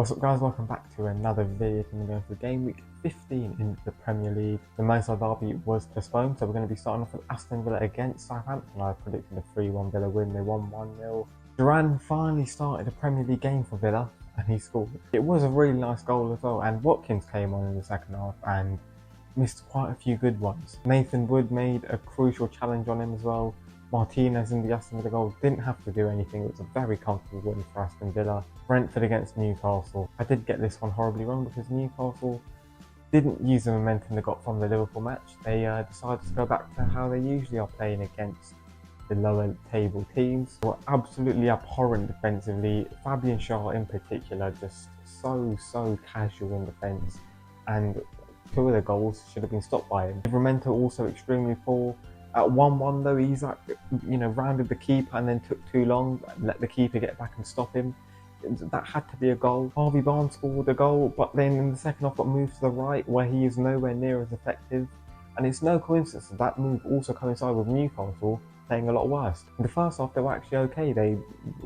What's up guys, welcome back to another video. We're going for game week 15 in the Premier League. The Merseyside derby was postponed, so we're going to be starting off with Aston Villa against Southampton. I predicted a 3-1 Villa win, they won 1-0. Duran finally started a Premier League game for Villa and he scored. It was a really nice goal as well, and Watkins came on in the second half and missed quite a few good ones. Nathan Wood made a crucial challenge on him as well. Martinez in the Aston Villa goal didn't have to do anything. It was a very comfortable win for Aston Villa. Brentford against Newcastle. I did get this one horribly wrong because Newcastle didn't use the momentum they got from the Liverpool match. They decided to go back to how they usually are playing against the lower table teams. They were absolutely abhorrent defensively. Fabian Schär in particular, just so casual in defence, and two of the goals should have been stopped by him. Livramento also extremely poor. At 1-1 though, he's rounded the keeper and then took too long, let the keeper get back and stop him. That had to be a goal. Harvey Barnes scored a goal, but then in the second half got moved to the right where he is nowhere near as effective. And it's no coincidence that that move also coincided with Newcastle playing a lot worse. In the first half they were actually okay. They,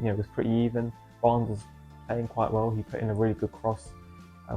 it was pretty even. Barnes was playing quite well. He put in a really good cross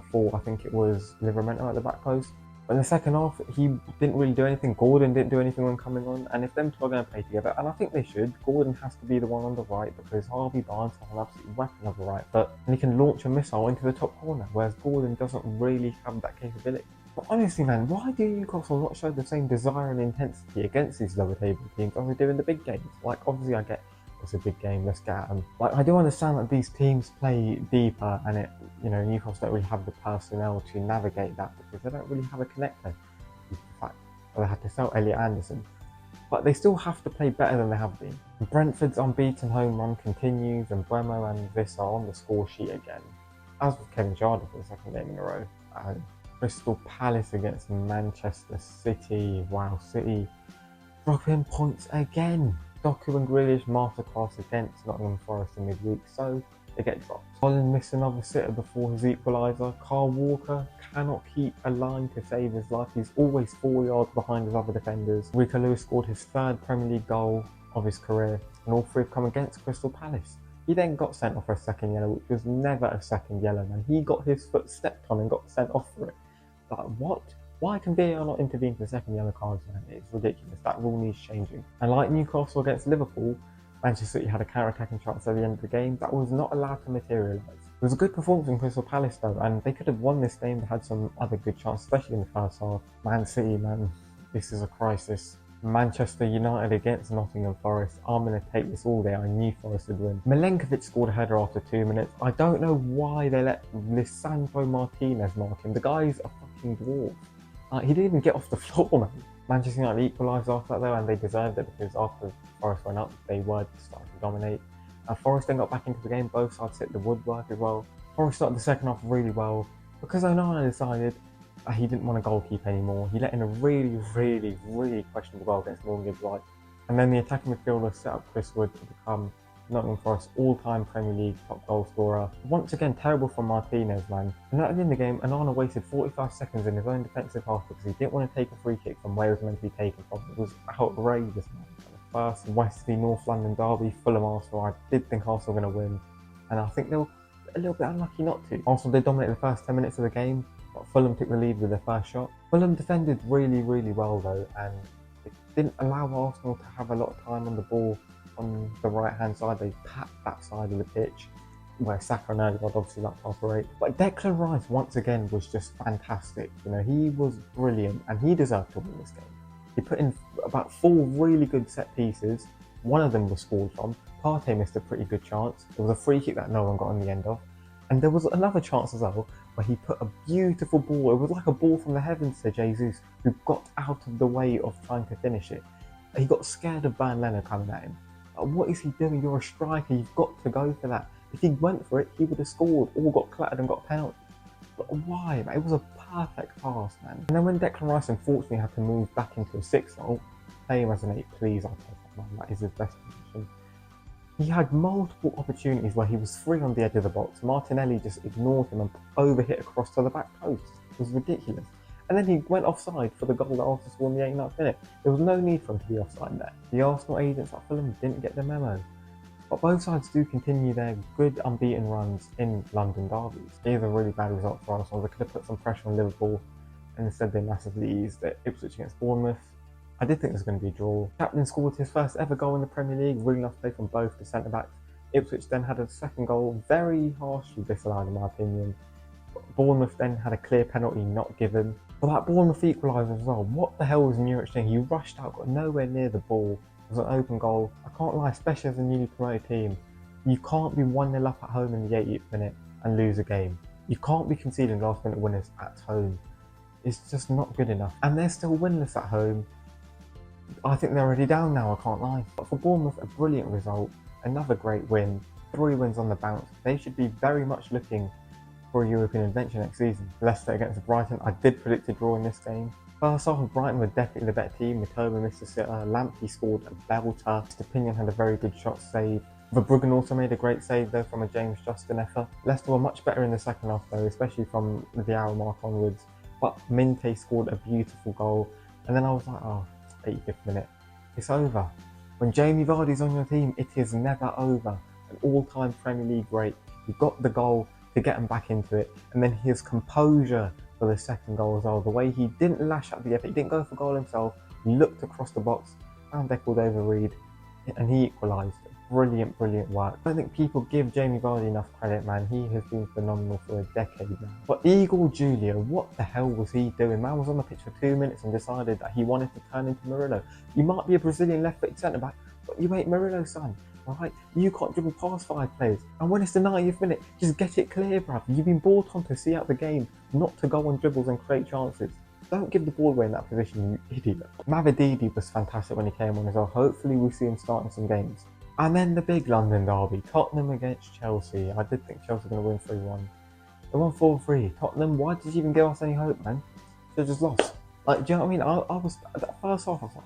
for, I think it was Livramento at the back post. But in the second half, he didn't really do anything. Gordon didn't do anything when coming on. And if them two are going to play together, and I think they should, Gordon has to be the one on the right because Harvey Barnes has an absolute weapon on the right foot. And he can launch a missile into the top corner, whereas Gordon doesn't really have that capability. But honestly, man, why do Newcastle not show the same desire and intensity against these lower table teams as they do in the big games? Like, obviously I get it's a big game, let's get at them. Like, I do understand that these teams play deeper and Newcastle don't really have the personnel to navigate that because they don't really have a connector. In fact, they had to sell Elliot Anderson. But they still have to play better than they have been. Brentford's unbeaten home run continues and Bremo and Viss are on the score sheet again, as with Kevin Jardine for the second game in a row. And Crystal Palace against Manchester City. Wow, City dropping points again. Doku and Grealish masterclass against Nottingham Forest in midweek, so they get dropped. Holland missed another sitter before his equaliser. Kyle Walker cannot keep a line to save his life. He's always 4 yards behind his other defenders. Rico Lewis scored his third Premier League goal of his career, and all three have come against Crystal Palace. He then got sent off for a second yellow, which was never a second yellow, man. He got his foot stepped on and got sent off for it. Like, what? Why can VAR not intervene for the second yellow cards, man? It's ridiculous. That rule needs changing. And like Newcastle against Liverpool, Manchester City had a counter-attacking chance at the end of the game that was not allowed to materialise. It was a good performance from Crystal Palace though, and they could have won this game. They had some other good chances, especially in the first half. Man City, man, this is a crisis. Manchester United against Nottingham Forest. I'm going to take this all day. I knew Forest would win. Milenkovic scored a header after 2 minutes. I don't know why they let Lisandro Martinez mark him. The guy's a fucking dwarf. He didn't even get off the floor, man. Manchester United equalised after that though, and they deserved it because after Forest went up, they were starting to dominate. Forest then got back into the game, both sides hit the woodwork as well. Forest started the second half really well because Onana decided that he didn't want to goalkeep anymore. He let in a really questionable goal against Morgan Gibbs White. And then the attacking midfielder set up Chris Wood to become Nottingham Forest all-time Premier League top goal scorer. Once again, terrible from Martinez, man. And at the end of the game, Onana wasted 45 seconds in his own defensive half because he didn't want to take a free kick from where it was meant to be taken from. It was outrageous, man. The first West North London derby, Fulham Arsenal. I did think Arsenal were going to win, and I think they were a little bit unlucky not to. Arsenal did dominate the first 10 minutes of the game, but Fulham took the lead with their first shot. Fulham defended really well though, and it didn't allow Arsenal to have a lot of time on the ball. On the right hand side, they packed that side of the pitch where Saka and Erdegaard obviously like to operate. But Declan Rice once again was just fantastic. He was brilliant and he deserved to win this game. He put in about 4 really good set pieces. One of them was scored from. Partey missed a pretty good chance. There was a free kick that no one got on the end of. And there was another chance as well where he put a beautiful ball. It was like a ball from the heavens to Jesus, who got out of the way of trying to finish it. He got scared of Bernd Leno coming at him. What is he doing? You're a striker. You've got to go for that. If he went for it, he would have scored or got clattered and got a penalty. But why, man? It was a perfect pass, man. And then when Declan Rice unfortunately had to move back into a 6 role, play him as an 8, please. I'll take that, man. That is his best position. He had multiple opportunities where he was free on the edge of the box. Martinelli just ignored him and overhit across to the back post. It was ridiculous. And then he went offside for the goal that Arsenal scored in the 89th minute. There was no need for him to be offside there. The Arsenal agents at Fulham didn't get the memo. But both sides do continue their good unbeaten runs in London derbies. It is a really bad result for Arsenal. They could have put some pressure on Liverpool, and instead they massively eased it. Ipswich against Bournemouth. I did think it was going to be a draw. Captain scored his first ever goal in the Premier League, really nice play from both the centre-backs. Ipswich then had a second goal, very harshly disallowed in my opinion. Bournemouth then had a clear penalty not given. But that Bournemouth equaliser as well, what the hell was Muric doing? He rushed out, got nowhere near the ball. It was an open goal. I can't lie, especially as a newly promoted team. You can't be 1-0 up at home in the 80th minute and lose a game. You can't be conceding last minute winners at home. It's just not good enough. And they're still winless at home. I think they're already down now, I can't lie. But for Bournemouth, a brilliant result. Another great win. 3 wins on the bounce. They should be very much looking for a European adventure next season. Leicester against Brighton, I did predict a draw in this game. First half, Brighton were definitely the better team. Matoma missed a sitter, Lamptey scored a belter, Stepinian had a very good shot save. Verbruggen also made a great save though from a James Justin effort. Leicester were much better in the second half though, especially from the hour mark onwards. But Minte scored a beautiful goal, and then I was like, oh, 85th minute, it's over. When Jamie Vardy's on your team, it is never over. An all-time Premier League great. He got the goal to get him back into it, and then his composure for the second goal as well. The way he didn't lash at the effort, he didn't go for goal himself, he looked across the box, found Ecuador and he equalised. Brilliant, brilliant work. I don't think people give Jamie Vardy enough credit, man. He has been phenomenal for a decade now. But Igor Julio, what the hell was he doing? Man was on the pitch for 2 minutes and decided that he wanted to turn into Murillo. You might be a Brazilian left-footed centre-back, but you ain't Murillo, son. Right? You can't dribble past 5 players. And when it's the 90th minute, just get it clear, bruv. You've been brought on to see out the game, not to go on dribbles and create chances. Don't give the ball away in that position, you idiot. Mavididi was fantastic when he came on as well. Hopefully we see him starting some games. And then the big London derby, Tottenham against Chelsea. I did think Chelsea were going to win 3-1. They won 4-3. Tottenham, why did you even give us any hope, man? They just lost. Like, do you know what I mean? I was, at that first half, I was like,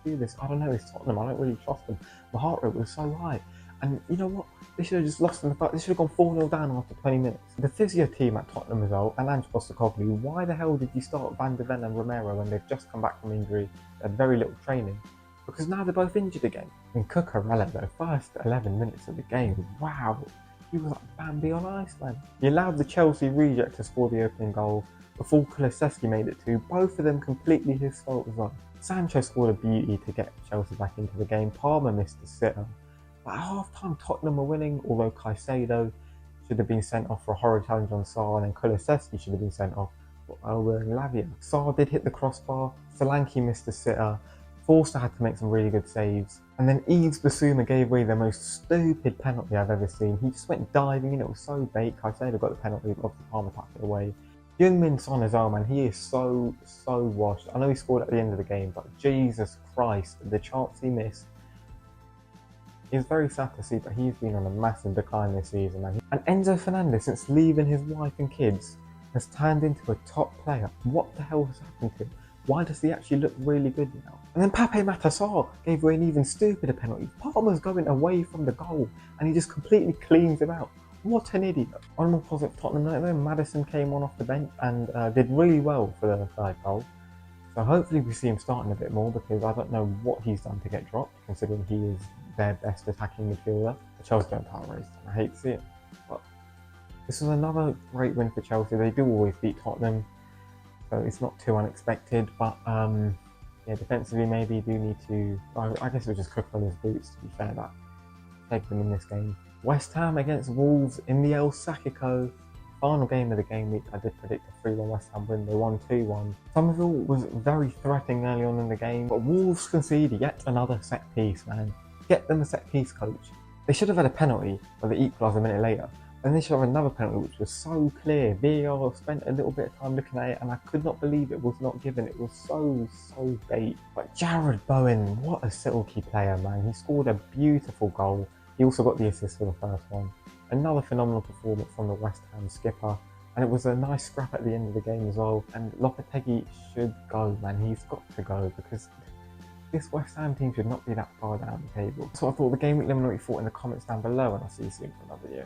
do this. I don't know, it's Tottenham. I don't really trust them. My heart rate was so high. And you know what? They should have just lost in the fact. They should have gone 4-0 down after 20 minutes. The physio team at Tottenham as well, and Ange Postecoglou, why the hell did you start Van de Ven and Romero when they've just come back from injury? They had very little training. Because now they're both injured again. And Cucurella, though, first 11 minutes of the game, wow, he was like Bambi on ice, man. He allowed the Chelsea reject to score the opening goal before Kulusevski made it 2. Both of them completely his fault as well. Sancho scored a beauty to get Chelsea back into the game. Palmer missed the sitter. But at half-time, Tottenham were winning, although Caicedo should have been sent off for a horrid challenge on Sarr, and then Kulusevski should have been sent off for Owen Lavia. Sarr did hit the crossbar, Solanke missed the sitter, Forster had to make some really good saves, and then Yves Bissouma gave away the most stupid penalty I've ever seen. He just went diving in, it was so bait. Caicedo got the penalty, but obviously Palmer tucked it away. Heung-min Son as well, man, he is so washed. I know he scored at the end of the game, but Jesus Christ, the chance he missed. It's very sad to see, but he's been on a massive decline this season, man. And Enzo Fernandez, since leaving his wife and kids, has turned into a top player. What the hell has happened to him? Why does he actually look really good now? And then Pape Matar Sarr gave away an even stupider penalty. Palmer's going away from the goal, and he just completely cleans him out. What an idiot. On a more positive Tottenham note though, Maddison came on off the bench and did really well for the 3rd goal. So hopefully we see him starting a bit more, because I don't know what he's done to get dropped, considering he is their best attacking midfielder. The Chelsea don't title race, and I hate to see it. But this was another great win for Chelsea. They do always beat Tottenham, so it's not too unexpected. But yeah, defensively maybe you do need to, I guess it was just cook on his boots, to be fair, that take them in this game. West Ham against Wolves in the El Sacico. Final game of the game week, I did predict a 3-1 West Ham win. They won 2-1. Somerville was very threatening early on in the game, but Wolves conceded yet another set piece, man. Get them a set piece, coach. They should have had a penalty, but they equalised a minute later. And they should have another penalty, which was so clear. VAR spent a little bit of time looking at it, and I could not believe it was not given. It was so bait. But Jared Bowen, what a silky player, man. He scored a beautiful goal. He also got the assist for the first one. Another phenomenal performance from the West Ham skipper, and it was a nice scrap at the end of the game as well. And Lopetegui should go, man. He's got to go, because this West Ham team should not be that far down the table. So I thought the game week, let me know what you thought in the comments down below, and I'll see you soon for another video.